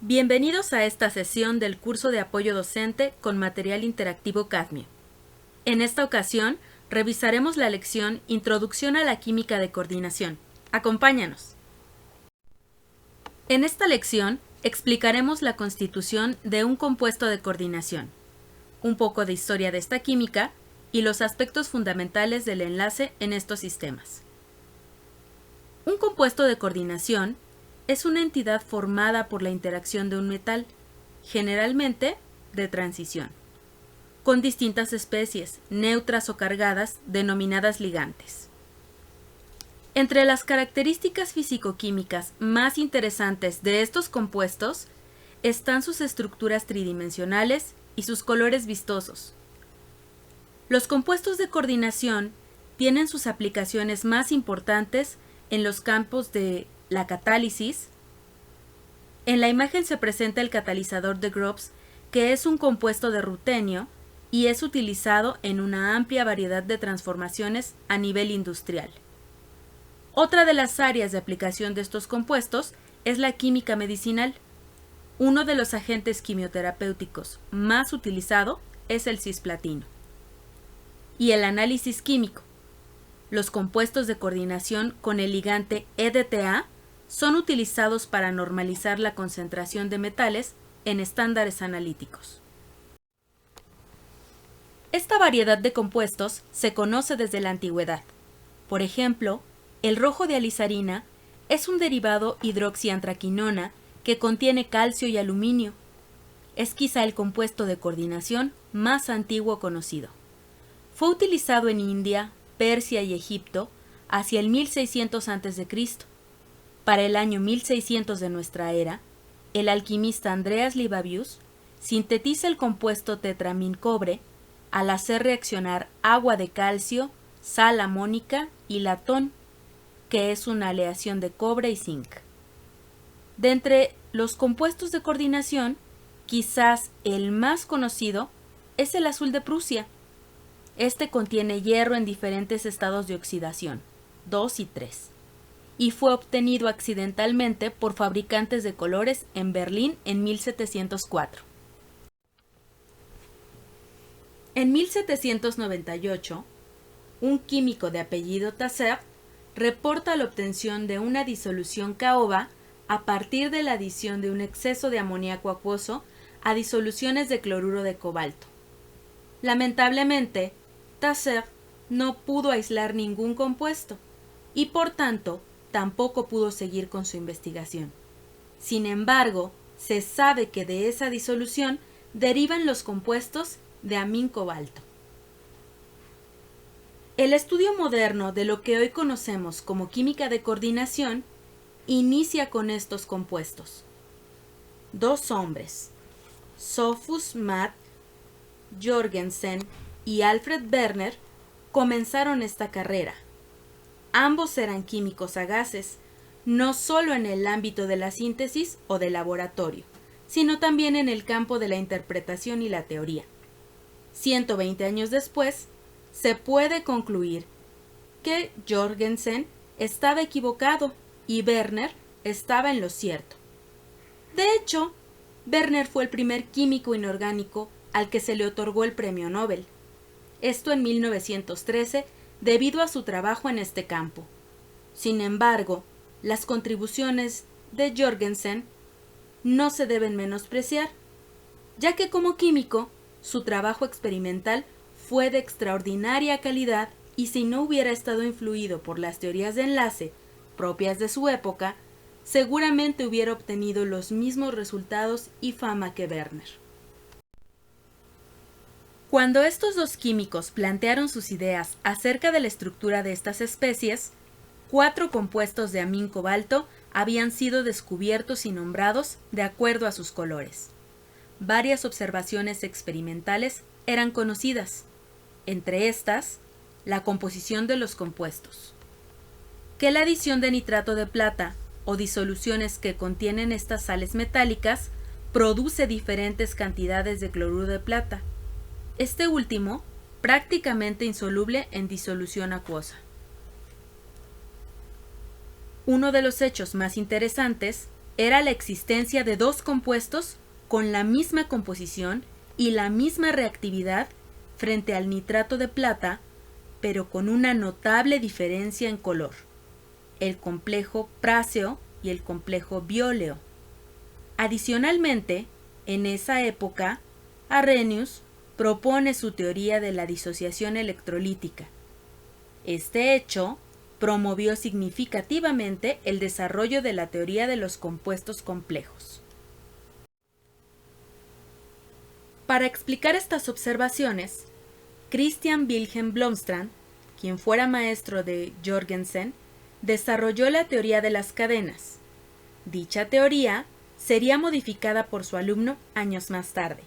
Bienvenidos a esta sesión del curso de apoyo docente con material interactivo Cadmio. En esta ocasión, revisaremos la lección Introducción a la Química de Coordinación. Acompáñanos. En esta lección, explicaremos la constitución de un compuesto de coordinación, un poco de historia de esta química y los aspectos fundamentales del enlace en estos sistemas. Un compuesto de coordinación es una entidad formada por la interacción de un metal, generalmente de transición, con distintas especies, neutras o cargadas, denominadas ligantes. Entre las características físico-químicas más interesantes de estos compuestos están sus estructuras tridimensionales y sus colores vistosos. Los compuestos de coordinación tienen sus aplicaciones más importantes en los campos de la catálisis. En la imagen se presenta el catalizador de Groves, que es un compuesto de rutenio y es utilizado en una amplia variedad de transformaciones a nivel industrial. Otra de las áreas de aplicación de estos compuestos es la química medicinal. Uno de los agentes quimioterapéuticos más utilizado es el cisplatino. Y el análisis químico. Los compuestos de coordinación con el ligante EDTA son utilizados para normalizar la concentración de metales en estándares analíticos. Esta variedad de compuestos se conoce desde la antigüedad. Por ejemplo, el rojo de alizarina es un derivado hidroxiantraquinona que contiene calcio y aluminio. Es quizá el compuesto de coordinación más antiguo conocido. Fue utilizado en India, Persia y Egipto hacia el 1600 a.C. Para el año 1600 de nuestra era, el alquimista Andreas Libavius sintetiza el compuesto tetramin-cobre al hacer reaccionar agua de calcio, sal amónica y latón, que es una aleación de cobre y zinc. De entre los compuestos de coordinación, quizás el más conocido es el azul de Prusia. Este contiene hierro en diferentes estados de oxidación, 2 y 3. Y fue obtenido accidentalmente por fabricantes de colores en Berlín en 1704. En 1798, un químico de apellido Tasser reporta la obtención de una disolución caoba a partir de la adición de un exceso de amoníaco acuoso a disoluciones de cloruro de cobalto. Lamentablemente, Tasser no pudo aislar ningún compuesto y por tanto tampoco pudo seguir con su investigación. Sin embargo, se sabe que de esa disolución derivan los compuestos de amin-cobalto. El estudio moderno de lo que hoy conocemos como química de coordinación inicia con estos compuestos. Dos hombres, Sophus Math Jorgensen y Alfred Werner, comenzaron esta carrera. Ambos eran químicos sagaces, no solo en el ámbito de la síntesis o del laboratorio, sino también en el campo de la interpretación y la teoría. 120 años después, se puede concluir que Jorgensen estaba equivocado y Werner estaba en lo cierto. De hecho, Werner fue el primer químico inorgánico al que se le otorgó el premio Nobel. Esto en 1913, debido a su trabajo en este campo. Sin embargo, las contribuciones de Jorgensen no se deben menospreciar, ya que como químico, su trabajo experimental fue de extraordinaria calidad y si no hubiera estado influido por las teorías de enlace propias de su época, seguramente hubiera obtenido los mismos resultados y fama que Werner. Cuando estos dos químicos plantearon sus ideas acerca de la estructura de estas especies, 4 compuestos de amin-cobalto habían sido descubiertos y nombrados de acuerdo a sus colores. Varias observaciones experimentales eran conocidas, entre estas, la composición de los compuestos. Que la adición de nitrato de plata o disoluciones que contienen estas sales metálicas produce diferentes cantidades de cloruro de plata. Este último, prácticamente insoluble en disolución acuosa. Uno de los hechos más interesantes era la existencia de dos compuestos con la misma composición y la misma reactividad frente al nitrato de plata, pero con una notable diferencia en color: el complejo práseo y el complejo bióleo. Adicionalmente, en esa época, Arrhenius propone su teoría de la disociación electrolítica. Este hecho promovió significativamente el desarrollo de la teoría de los compuestos complejos. Para explicar estas observaciones, Christian Wilhelm Blomstrand, quien fuera maestro de Jorgensen, desarrolló la teoría de las cadenas. Dicha teoría sería modificada por su alumno años más tarde.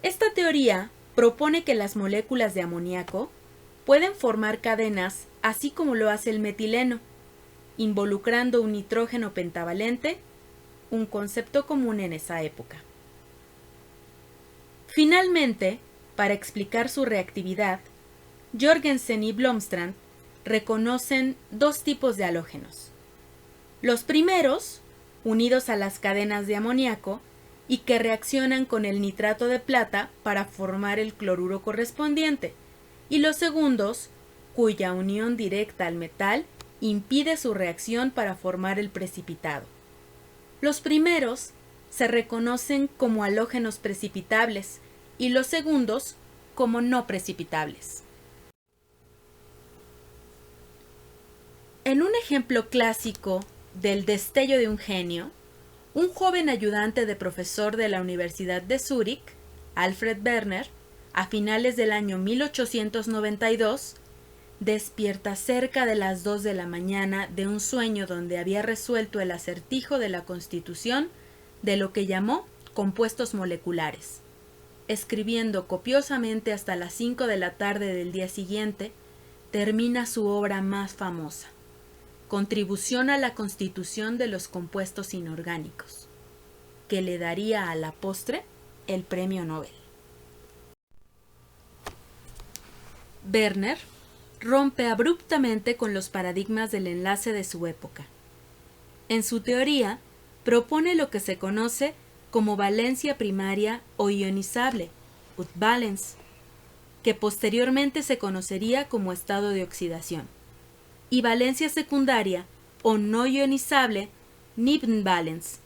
Esta teoría propone que las moléculas de amoníaco pueden formar cadenas así como lo hace el metileno, involucrando un nitrógeno pentavalente, un concepto común en esa época. Finalmente, para explicar su reactividad, Jorgensen y Blomstrand reconocen dos tipos de halógenos. Los primeros, unidos a las cadenas de amoníaco y que reaccionan con el nitrato de plata para formar el cloruro correspondiente, y los segundos, cuya unión directa al metal impide su reacción para formar el precipitado. Los primeros se reconocen como halógenos precipitables y los segundos como no precipitables. En un ejemplo clásico del destello de un genio, un joven ayudante de profesor de la Universidad de Zúrich, Alfred Werner, a finales del año 1892, despierta cerca de las 2 de la mañana de un sueño donde había resuelto el acertijo de la constitución de lo que llamó compuestos moleculares. Escribiendo copiosamente hasta las 5 de la tarde del día siguiente, termina su obra más famosa, Contribución a la constitución de los compuestos inorgánicos, que le daría a la postre el premio Nobel. Werner rompe abruptamente con los paradigmas del enlace de su época. En su teoría, propone lo que se conoce como valencia primaria o ionizable, Utvalence, que posteriormente se conocería como estado de oxidación, y valencia secundaria o no ionizable, Nebenvalence,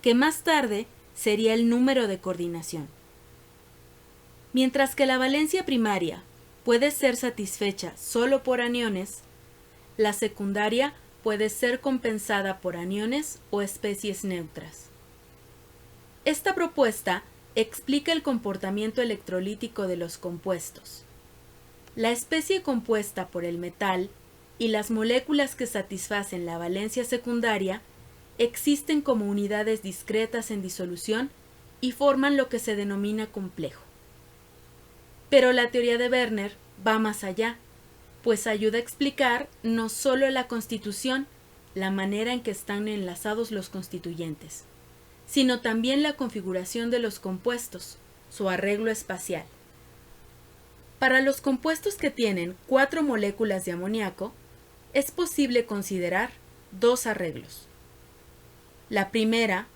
que más tarde sería el número de coordinación. Mientras que la valencia primaria puede ser satisfecha solo por aniones, la secundaria puede ser compensada por aniones o especies neutras. Esta propuesta explica el comportamiento electrolítico de los compuestos. La especie compuesta por el metal y las moléculas que satisfacen la valencia secundaria existen como unidades discretas en disolución y forman lo que se denomina complejo. Pero la teoría de Werner va más allá, pues ayuda a explicar no solo la constitución, la manera en que están enlazados los constituyentes, sino también la configuración de los compuestos, su arreglo espacial. Para los compuestos que tienen 4 moléculas de amoníaco, es posible considerar 2 arreglos. La primera,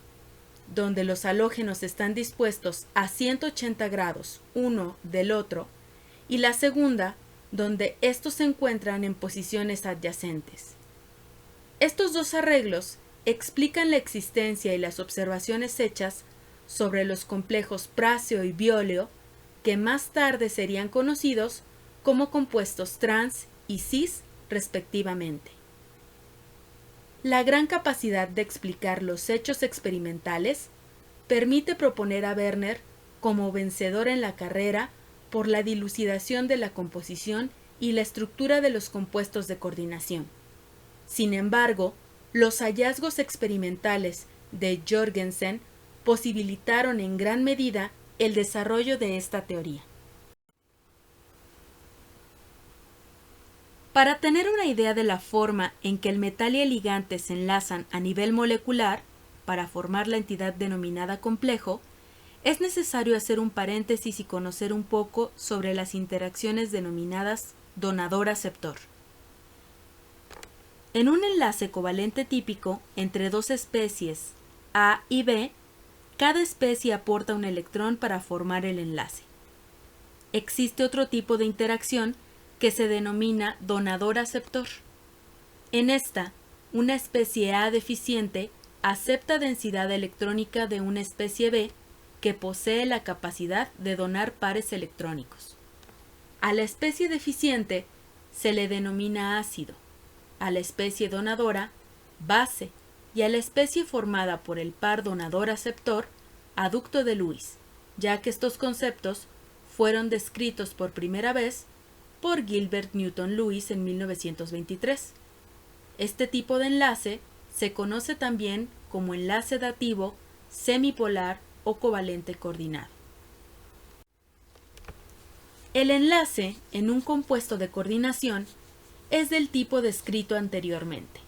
donde los halógenos están dispuestos a 180 grados uno del otro, y la segunda, donde estos se encuentran en posiciones adyacentes. Estos 2 arreglos explican la existencia y las observaciones hechas sobre los complejos práseo y bióleo, que más tarde serían conocidos como compuestos trans y cis respectivamente. La gran capacidad de explicar los hechos experimentales permite proponer a Werner como vencedor en la carrera por la dilucidación de la composición y la estructura de los compuestos de coordinación. Sin embargo, los hallazgos experimentales de Jorgensen posibilitaron en gran medida el desarrollo de esta teoría. Para tener una idea de la forma en que el metal y el ligante se enlazan a nivel molecular para formar la entidad denominada complejo, es necesario hacer un paréntesis y conocer un poco sobre las interacciones denominadas donador-aceptor. En un enlace covalente típico entre dos especies A y B, cada especie aporta un electrón para formar el enlace. Existe otro tipo de interacción que se denomina donador-aceptor. En esta, una especie A deficiente acepta densidad electrónica de una especie B que posee la capacidad de donar pares electrónicos. A la especie deficiente se le denomina ácido, a la especie donadora, base, y a la especie formada por el par donador-aceptor, aducto de Lewis, ya que estos conceptos fueron descritos por primera vez por Gilbert Newton Lewis en 1923. Este tipo de enlace se conoce también como enlace dativo, semipolar o covalente coordinado. El enlace en un compuesto de coordinación es del tipo descrito anteriormente.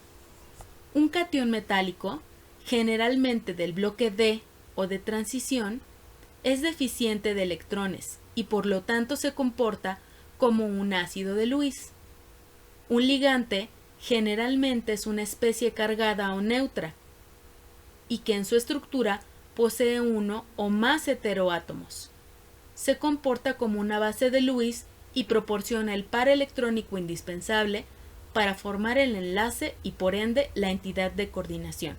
Un catión metálico, generalmente del bloque D o de transición, es deficiente de electrones y por lo tanto se comporta como un ácido de Lewis. Un ligante generalmente es una especie cargada o neutra y que en su estructura posee uno o más heteroátomos. Se comporta como una base de Lewis y proporciona el par electrónico indispensable para formar el enlace y por ende la entidad de coordinación.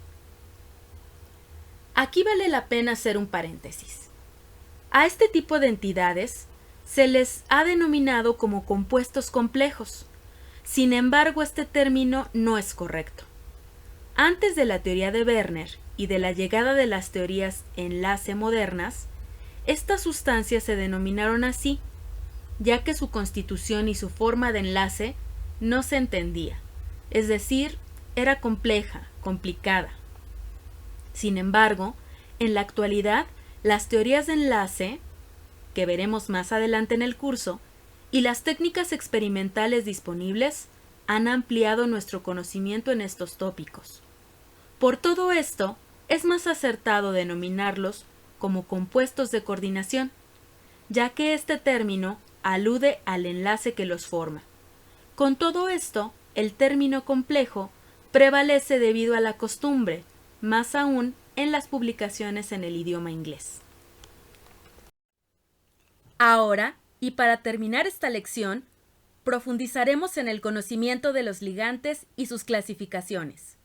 Aquí vale la pena hacer un paréntesis. A este tipo de entidades se les ha denominado como compuestos complejos. Sin embargo, este término no es correcto. Antes de la teoría de Werner y de la llegada de las teorías enlace modernas, estas sustancias se denominaron así, ya que su constitución y su forma de enlace no se entendía, es decir, era compleja, complicada. Sin embargo, en la actualidad, las teorías de enlace, que veremos más adelante en el curso, y las técnicas experimentales disponibles han ampliado nuestro conocimiento en estos tópicos. Por todo esto, es más acertado denominarlos como compuestos de coordinación, ya que este término alude al enlace que los forma. Con todo esto, el término complejo prevalece debido a la costumbre, más aún en las publicaciones en el idioma inglés. Ahora, y para terminar esta lección, profundizaremos en el conocimiento de los ligantes y sus clasificaciones.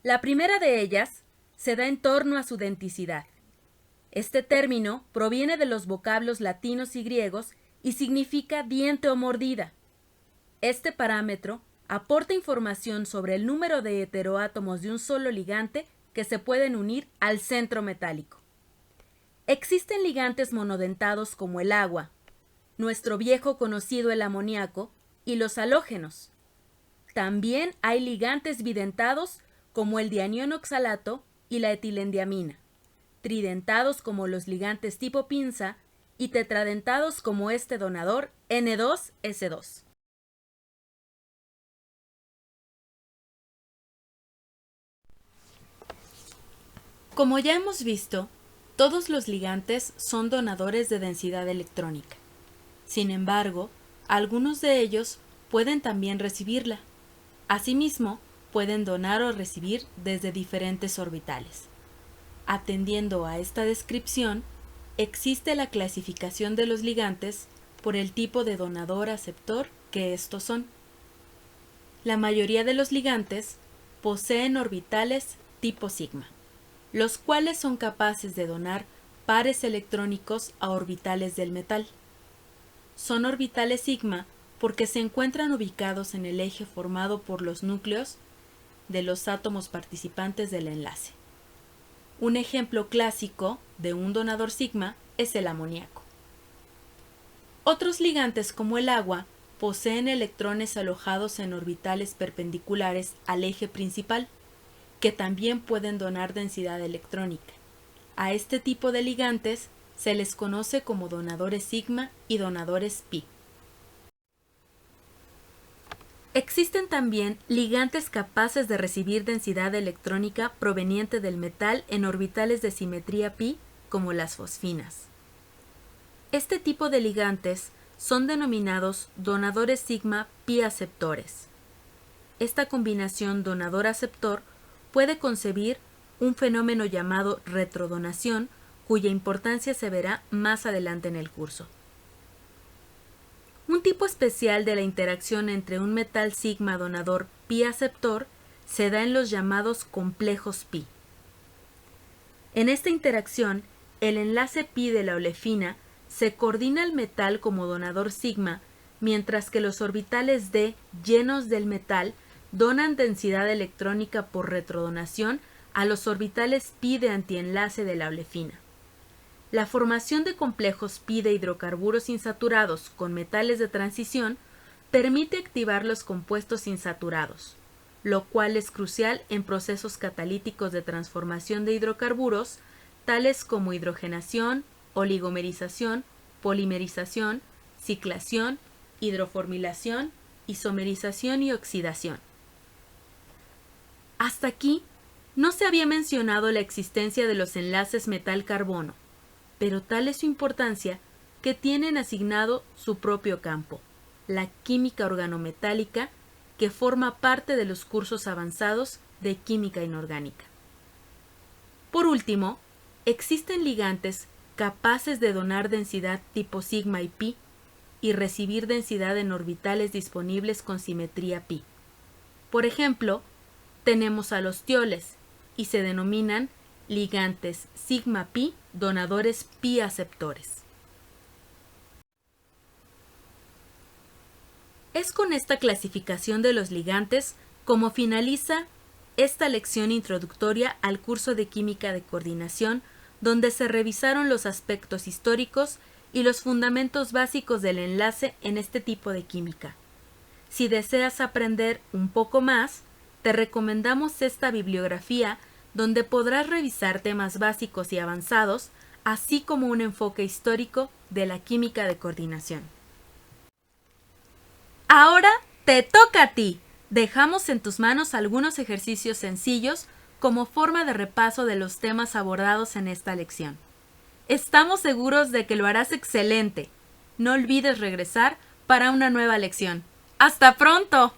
La primera de ellas se da en torno a su denticidad. Este término proviene de los vocablos latinos y griegos y significa diente o mordida. Este parámetro aporta información sobre el número de heteroátomos de un solo ligante que se pueden unir al centro metálico. Existen ligantes monodentados como el agua, nuestro viejo conocido el amoníaco y los halógenos. También hay ligantes bidentados como el dianión oxalato y la etilendiamina, tridentados como los ligantes tipo pinza y tetradentados como este donador N2S2. Como ya hemos visto, todos los ligantes son donadores de densidad electrónica. Sin embargo, algunos de ellos pueden también recibirla. Asimismo, pueden donar o recibir desde diferentes orbitales. Atendiendo a esta descripción, existe la clasificación de los ligantes por el tipo de donador-aceptor que estos son. La mayoría de los ligantes poseen orbitales tipo sigma, los cuales son capaces de donar pares electrónicos a orbitales del metal. Son orbitales sigma porque se encuentran ubicados en el eje formado por los núcleos de los átomos participantes del enlace. Un ejemplo clásico de un donador sigma es el amoníaco. Otros ligantes como el agua poseen electrones alojados en orbitales perpendiculares al eje principal, que también pueden donar densidad electrónica. A este tipo de ligantes se les conoce como donadores sigma y donadores pi. Existen también ligantes capaces de recibir densidad electrónica proveniente del metal en orbitales de simetría pi, como las fosfinas. Este tipo de ligantes son denominados donadores sigma pi aceptores. esta combinación donador-aceptor puede concebir un fenómeno llamado retrodonación, cuya importancia se verá más adelante en el curso. Un tipo especial de la interacción entre un metal sigma donador pi aceptor se da en los llamados complejos pi. En esta interacción, el enlace pi de la olefina se coordina al metal como donador sigma, mientras que los orbitales D llenos del metal donan densidad electrónica por retrodonación a los orbitales pi de antienlace de la olefina. La formación de complejos pi de hidrocarburos insaturados con metales de transición permite activar los compuestos insaturados, lo cual es crucial en procesos catalíticos de transformación de hidrocarburos, tales como hidrogenación, oligomerización, polimerización, ciclación, hidroformilación, isomerización y oxidación. Hasta aquí, no se había mencionado la existencia de los enlaces metal-carbono, pero tal es su importancia que tienen asignado su propio campo, la química organometálica, que forma parte de los cursos avanzados de química inorgánica. Por último, existen ligantes capaces de donar densidad tipo sigma y pi y recibir densidad en orbitales disponibles con simetría pi. Por ejemplo, tenemos a los tioles y se denominan ligantes sigma pi donadores pi aceptores. Es con esta clasificación de los ligantes como finaliza esta lección introductoria al curso de química de coordinación, donde se revisaron los aspectos históricos y los fundamentos básicos del enlace en este tipo de química. Si deseas aprender un poco más, te recomendamos esta bibliografía donde podrás revisar temas básicos y avanzados, así como un enfoque histórico de la química de coordinación. Ahora te toca a ti. Dejamos en tus manos algunos ejercicios sencillos como forma de repaso de los temas abordados en esta lección. Estamos seguros de que lo harás excelente. No olvides regresar para una nueva lección. ¡Hasta pronto!